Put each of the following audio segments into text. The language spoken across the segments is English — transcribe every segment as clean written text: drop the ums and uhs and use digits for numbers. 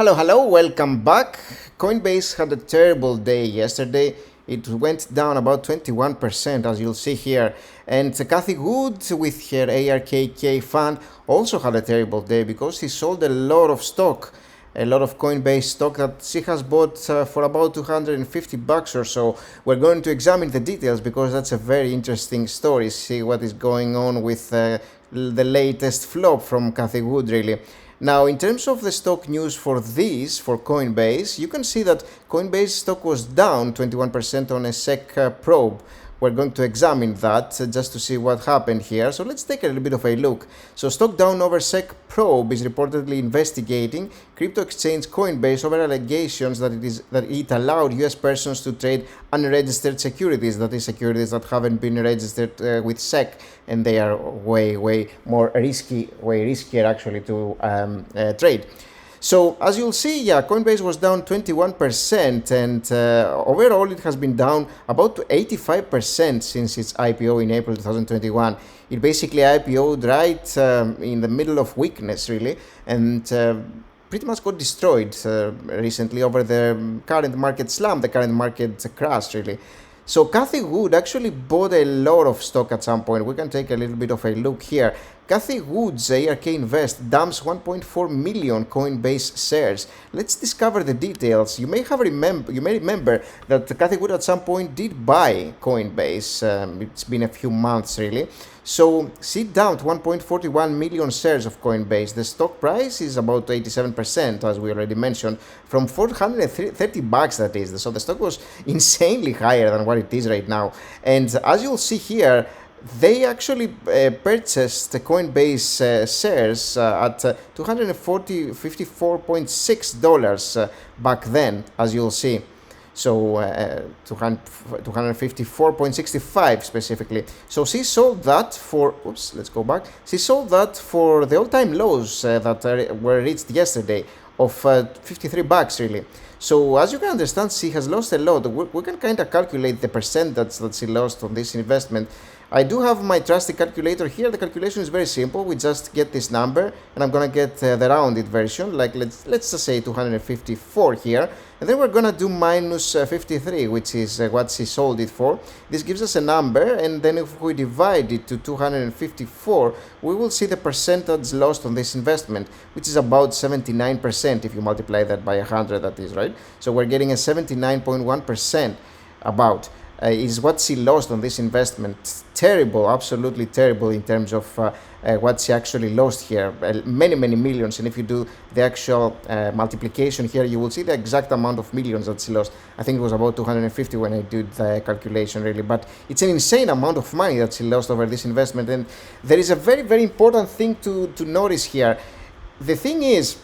Hello, welcome back. Coinbase had a terrible day yesterday. It went down about 21%, as you'll see here. And Cathie Wood, with her ARKK Fund, also had a terrible day because he sold a lot of stock, a lot of Coinbase stock that she has bought for about $250 or so. We're going to examine the details because that's a very interesting story. See what is going on with the latest flop from Cathie Wood, really. Now, in terms of the stock news for Coinbase, you can see that Coinbase stock was down 21% on a SEC probe. We're going to examine that just to see what happened here. So let's take a little bit of a look. So stock down over SEC probe is reportedly investigating crypto exchange Coinbase over allegations that it allowed US persons to trade unregistered securities, that is, securities that haven't been registered with SEC, and they are way more risky, way riskier actually to trade. So as you'll see, Coinbase was down 21%, and overall it has been down about 85% since its IPO in April 2021. It basically IPO'd right in the middle of weakness, really, and pretty much got destroyed recently over the current market slump, the current market crash, really. So Cathie Wood actually bought a lot of stock at some point. We can take a little bit of a look here. Cathie Wood's ARK Invest dumps 1.4 million Coinbase shares. Let's discover the details. You may remember that Cathie Wood at some point did buy Coinbase. It's been a few months, really. So she dumped 1.41 million shares of Coinbase. The stock price is about 87%, as we already mentioned, from $430, that is. So the stock was insanely higher than what it is right now. And as you'll see here, they actually purchased Coinbase shares at $254.6 back then, as you'll see. So 254.65 specifically. So she sold that for, let's go back. She sold that for the all-time lows that were reached yesterday of $53, really. So as you can understand, she has lost a lot. We can kind of calculate the percentage that she lost on this investment. I do have my trusty calculator here. The calculation is very simple. We just get this number, and I'm gonna get the rounded version, like let's just say 254 here, and then we're gonna do minus 53, which is what she sold it for. This gives us a number, and then if we divide it to 254, we will see the percentage lost on this investment, which is about 79% if you multiply that by 100, that is, right? So we're getting a 79.1% about. Is what she lost on this investment. Terrible, absolutely terrible in terms of what she actually lost here. Many millions, and if you do the actual multiplication here, you will see the exact amount of millions that she lost. I think it was about 250 when I did the calculation, really, but it's an insane amount of money that she lost over this investment. And there is a very important thing to notice here. The thing is,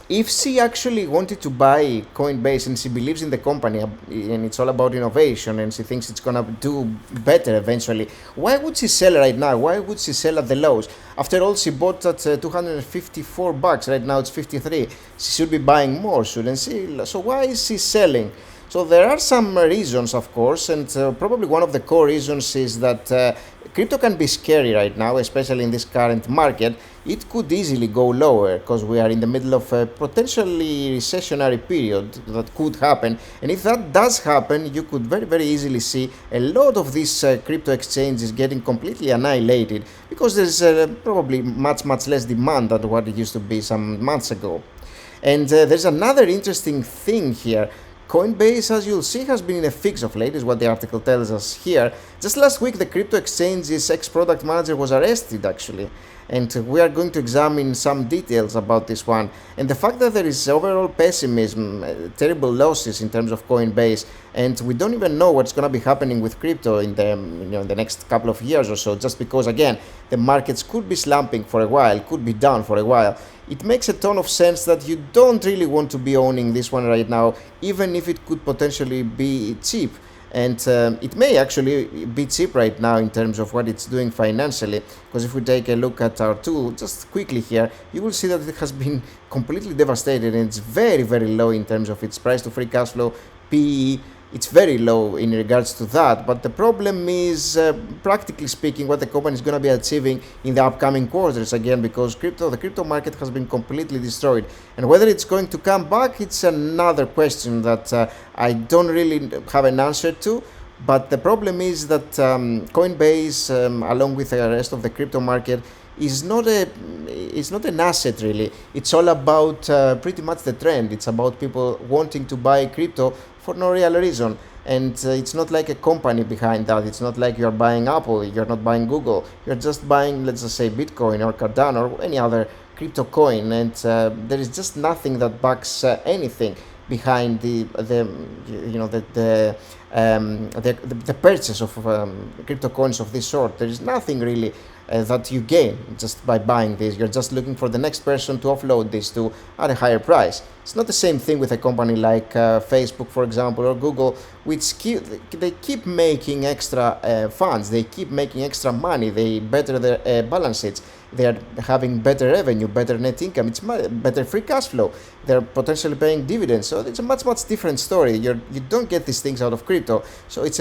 if she actually wanted to buy Coinbase and she believes in the company and it's all about innovation and she thinks it's gonna do better eventually, why would she sell right now? Why would she sell at the lows? After all, she bought at $254. Right now it's 53. She should be buying more, shouldn't she? So why is she selling? So there are some reasons, of course, and probably one of the core reasons is that crypto can be scary right now, especially in this current market. It could easily go lower because we are in the middle of a potentially recessionary period that could happen. And if that does happen, you could very easily see a lot of these crypto exchanges getting completely annihilated because there's probably much less demand than what it used to be some months ago. And there's another interesting thing here. Coinbase, as you'll see, has been in a fix of late, is what the article tells us here. Just last week, the crypto exchange's ex-product manager was arrested, actually. And we are going to examine some details about this one. And the fact that there is overall pessimism, terrible losses in terms of Coinbase, and we don't even know what's going to be happening with crypto in the next couple of years or so, just because, again, the markets could be slumping for a while, could be down for a while. It makes a ton of sense that you don't really want to be owning this one right now, even if it could potentially be cheap. And it may actually be cheap right now in terms of what it's doing financially, because if we take a look at our tool just quickly here, you will see that it has been completely devastated and it's very low in terms of its price to free cash flow, PE. it's very low in regards to that. But the problem is, practically speaking, what the company is going to be achieving in the upcoming quarters again, because the crypto market has been completely destroyed. And whether it's going to come back, it's another question that I don't really have an answer to. But the problem is that Coinbase, along with the rest of the crypto market, is not an asset really. It's all about pretty much the trend. It's about people wanting to buy crypto for no real reason. And it's not like a company behind that. It's not like you're buying Apple, you're not buying Google. You're just buying, let's just say, Bitcoin or Cardano or any other crypto coin. And there is just nothing that backs anything behind the purchase of crypto coins of this sort. There is nothing really that you gain just by buying this. You're just looking for the next person to offload this to at a higher price. It's not the same thing with a company like Facebook, for example, or Google, which they keep making extra funds, they keep making extra money, they better their balance sheets, they are having better revenue, better net income, it's better free cash flow, they're potentially paying dividends. So it's a much different story. You don't get these things out of crypto. So it's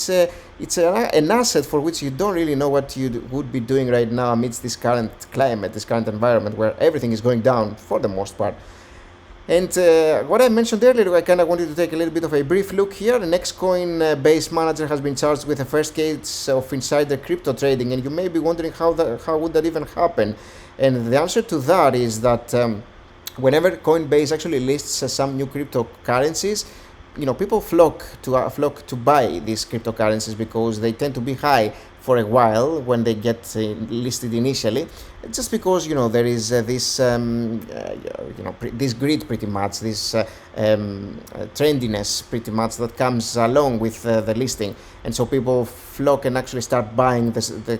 an asset for which you don't really know what you would be doing right now amidst this current climate, this current environment where everything is going down for the most part. And what I mentioned earlier, I kind of wanted to take a little bit of a brief look here. The next Coinbase manager has been charged with the first case of insider crypto trading, and you may be wondering how would that even happen. And the answer to that is that whenever Coinbase actually lists some new cryptocurrencies, people flock to buy these cryptocurrencies because they tend to be high for a while when they get listed initially, just because there is this this greed, pretty much, this trendiness pretty much that comes along with the listing, and so people flock and actually start buying the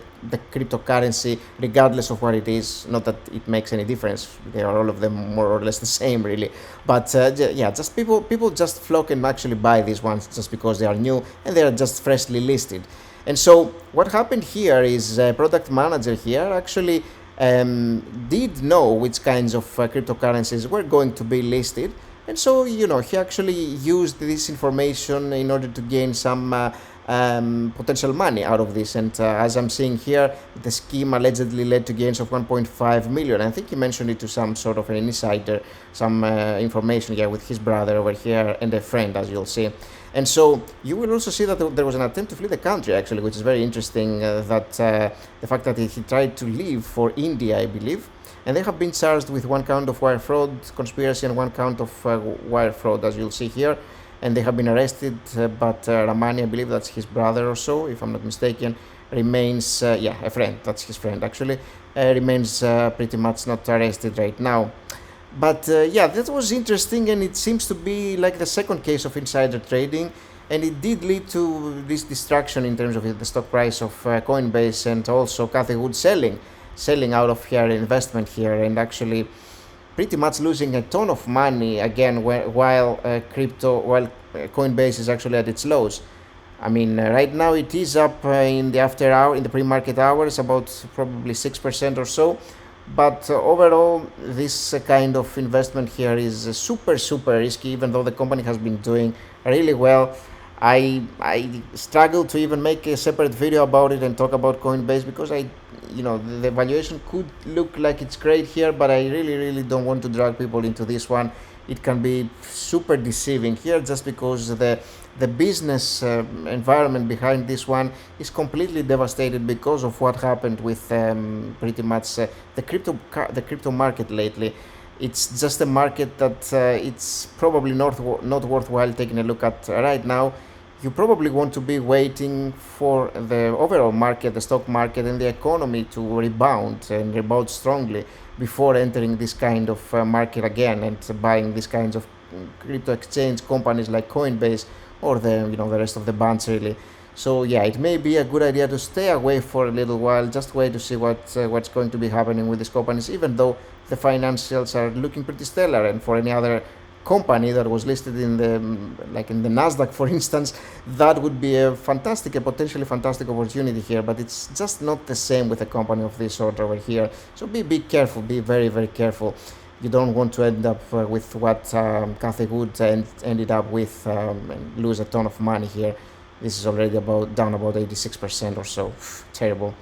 cryptocurrency regardless of what it is. Not that it makes any difference, they are all of them more or less the same really, but just people just flock and actually buy these ones just because they are new and they are just freshly listed. And so what happened here is a product manager here actually did know which kinds of cryptocurrencies were going to be listed, and so he actually used this information in order to gain some potential money out of this. And as I'm seeing here, the scheme allegedly led to gains of 1.5 million. I think he mentioned it to some sort of an insider, some information here with his brother over here and a friend, as you'll see. And so you will also see that there was an attempt to flee the country, actually, which is very interesting, that the fact that he tried to leave for India, I believe. And they have been charged with 1 count of wire fraud conspiracy and 1 count of wire fraud, as you'll see here. And they have been arrested, but Ramani, I believe that's his brother or so, if I'm not mistaken, remains, a friend, that's his friend actually, remains pretty much not arrested right now. But that was interesting, and it seems to be like the second case of insider trading, and it did lead to this destruction in terms of the stock price of Coinbase, and also Cathie Wood selling out of her investment here, and actually pretty much losing a ton of money again while Coinbase is actually at its lows. I mean, right now it is up in the pre-market hours, about probably 6% or so. But overall, this kind of investment here is super risky, even though the company has been doing really well. I struggle to even make a separate video about it and talk about Coinbase, because the valuation could look like it's great here, but I really don't want to drag people into this one. It can be super deceiving here, just because the business environment behind this one is completely devastated because of what happened with pretty much the crypto market lately. It's just a market that it's probably not worthwhile taking a look at right now. You probably want to be waiting for the overall market, the stock market and the economy to rebound strongly before entering this kind of market again and buying these kinds of crypto exchange companies like Coinbase or the rest of the bunch really. So it may be a good idea to stay away for a little while, just wait to see what's going to be happening with these companies, even though the financials are looking pretty stellar. And for any other company that was listed in the Nasdaq, for instance, that would be a potentially fantastic opportunity here, but it's just not the same with a company of this sort over here. So be careful, be very careful. You don't want to end up with what Cathie Wood ended up with and lose a ton of money here. This is already down about 86% or so. Terrible.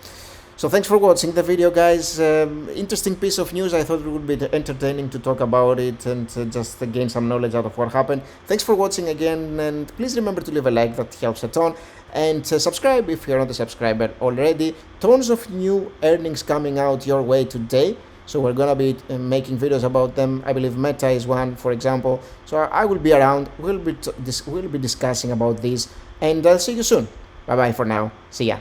So thanks for watching the video, guys. Interesting piece of news. I thought it would be entertaining to talk about it and just gain some knowledge out of what happened. Thanks for watching again, and please remember to leave a like, that helps a ton. And subscribe if you're not a subscriber already. Tons of new earnings coming out your way today. So we're gonna be making videos about them. I believe Meta is one, for example. So I will be around. We'll be discussing about these, and I'll see you soon. Bye bye for now. See ya.